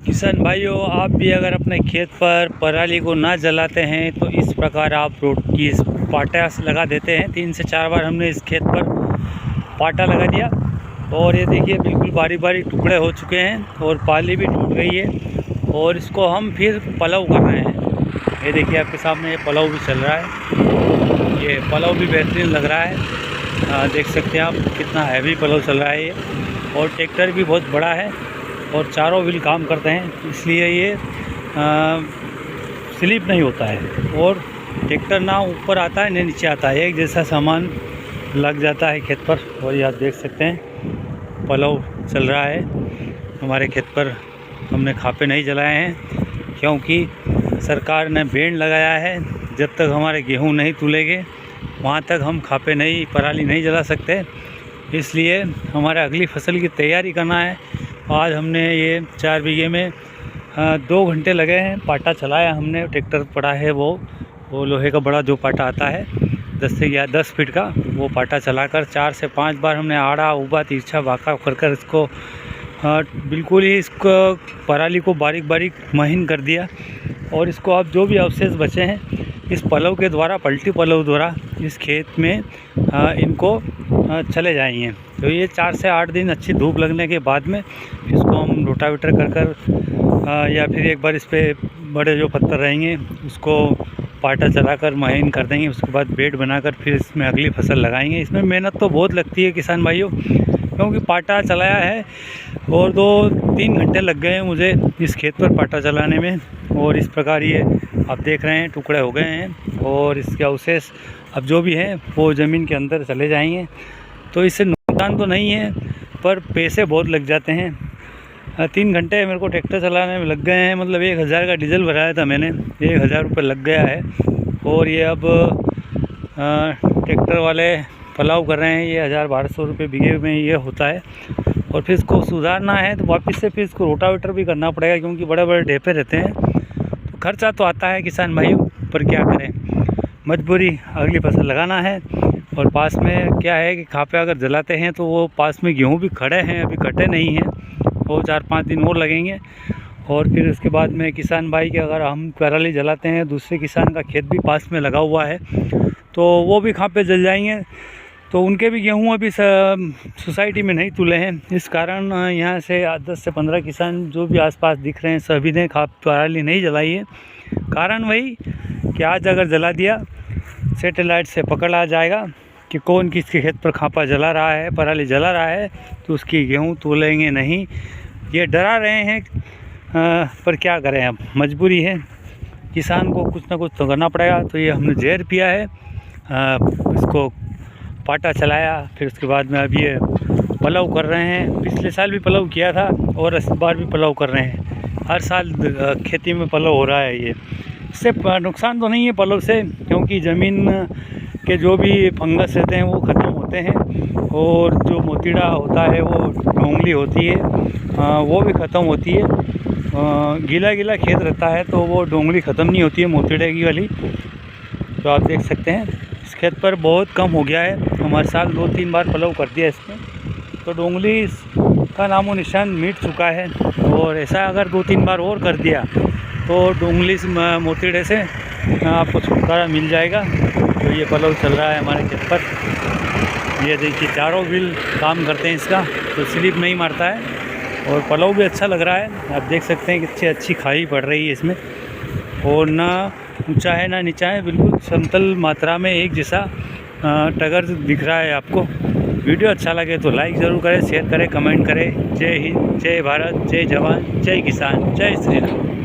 किसान भाइयों, आप भी अगर अपने खेत पर पराली को ना जलाते हैं तो इस प्रकार आप रोटी पाटा लगा देते हैं। 3 से 4 बार हमने इस खेत पर पाटा लगा दिया और ये देखिए बिल्कुल बारीक बारीक टुकड़े हो चुके हैं और पाली भी टूट गई है और इसको हम फिर पलाव कर रहे हैं। ये देखिए आपके सामने ये पलाव भी चल रहा है। ये पलाव भी बेहतरीन लग रहा है। देख सकते हैं आप कितना हैवी पलाव चल रहा है ये। और ट्रैक्टर भी बहुत बड़ा है और चारों व्हील काम करते हैं, इसलिए ये स्लिप नहीं होता है और ट्रैक्टर ना ऊपर आता है ना नीचे आता है, एक जैसा सामान लग जाता है खेत पर। और ये आप देख सकते हैं पलाव चल रहा है हमारे खेत पर। हमने खापे नहीं जलाए हैं क्योंकि सरकार ने बैन लगाया है, जब तक हमारे गेहूं नहीं तुलेंगे वहाँ तक हम खापे नहीं पराली नहीं जला सकते। इसलिए हमारे अगली फसल की तैयारी करना है। आज हमने ये 4 बीघे में 2 घंटे लगे हैं। पाटा चलाया हमने, ट्रैक्टर पड़ा है वो लोहे का बड़ा जो पाटा आता है 10 से 10 फीट का, वो पाटा चलाकर 4 से 5 बार हमने आड़ा उबा तिरछा वाका कर इसको बिल्कुल ही इसको पराली को बारीक बारीक महीन कर दिया। और इसको अब जो भी अवशेष बचे हैं इस पलव के द्वारा, पलटी पलव द्वारा इस खेत में इनको चले जाएंगे। तो ये 4 से 8 दिन अच्छी धूप लगने के बाद में इसको हम रोटावेटर कर या फिर एक बार इस पर बड़े जो पत्थर रहेंगे उसको पाटा चलाकर महीन कर देंगे। उसके बाद बेड बनाकर फिर इसमें अगली फसल लगाएंगे। इसमें मेहनत तो बहुत लगती है किसान भाइयों, क्योंकि पाटा चलाया है और 2-3 घंटे लग गए हैं मुझे इस खेत पर पाटा चलाने में। और इस प्रकार ये आप देख रहे हैं टुकड़े हो गए हैं और इसके अवशेष अब जो भी हैं वो ज़मीन के अंदर चले जाएंगे। तो इससे नुकसान तो नहीं है पर पैसे बहुत लग जाते हैं। 3 घंटे मेरे को ट्रैक्टर चलाने में लग गए हैं, मतलब 1000 का डीजल भराया था मैंने, 1000 रुपये लग गया है। और ये अब ट्रैक्टर वाले पलाव कर रहे हैं, ये 1000-1200 रुपये बीघे में ये होता है। और फिर इसको सुधारना है तो वापस से फिर इसको रोटावेटर भी करना पड़ेगा, क्योंकि बड़े बड़े ढेपे रहते हैं। तो खर्चा तो आता है किसान भाइयों, पर क्या करें, मजबूरी, अगली फसल लगाना है। और पास में क्या है कि खापे अगर जलाते हैं तो वो पास में गेहूँ भी खड़े हैं, अभी कटे नहीं हैं, वो 4-5 दिन और लगेंगे। और फिर उसके बाद में किसान भाई के अगर हम पराली जलाते हैं, दूसरे किसान का खेत भी पास में लगा हुआ है तो वो भी खापे जल जाएंगे, तो उनके भी गेहूँ अभी सोसाइटी में नहीं तुले हैं। इस कारण यहाँ से 10 से 15 किसान जो भी आसपास दिख रहे हैं सभी ने पराली नहीं जलाई है। कारण वही कि आज अगर जला दिया सैटेलाइट से पकड़ आ जाएगा कि कौन किसके खेत पर खापा जला रहा है, पराली जला रहा है, तो उसकी गेहूँ तोलेंगे नहीं, ये डरा रहे हैं। पर क्या करें, अब मजबूरी है, किसान को कुछ ना कुछ तो करना पड़ेगा। तो ये हमने जहर पिया है, इसको पाटा चलाया, फिर उसके बाद में अब ये पलाव कर रहे हैं। पिछले साल भी पलाव किया था और इस बार भी पलाव कर रहे हैं। हर साल खेती में पलाव हो रहा है। ये इससे नुकसान तो नहीं है पलाव से, क्योंकि ज़मीन के जो भी फंगस रहते हैं वो ख़त्म होते हैं और जो मोतीड़ा होता है वो डोंगली होती है वो भी ख़त्म होती है। गीला गीला खेत रहता है तो वो डोंगली ख़त्म नहीं होती है मोतीड़े की वाली। तो आप देख सकते हैं इस खेत पर बहुत कम हो गया है। हमारे साल 2-3 बार पलाव कर दिया इसमें, तो डोंगली का नामो निशान मिट चुका है। और ऐसा अगर 2-3 बार और कर दिया तो डोंगली मोतीड़े से आपको छुटकारा मिल जाएगा। तो ये पलाव चल रहा है हमारे खेत पर। ये देखिए चारों व्हील काम करते हैं इसका, तो स्लिप नहीं मारता है और पलाव भी अच्छा लग रहा है। आप देख सकते हैं कितनी अच्छी खाई पड़ रही है इसमें, और ना ऊंचा है ना नीचा है, बिल्कुल समतल मात्रा में एक जैसा टगर दिख रहा है आपको। वीडियो अच्छा लगे तो लाइक ज़रूर करें, शेयर करें, कमेंट करें। जय हिंद, जय भारत, जय जवान, जय किसान, जय श्री राम।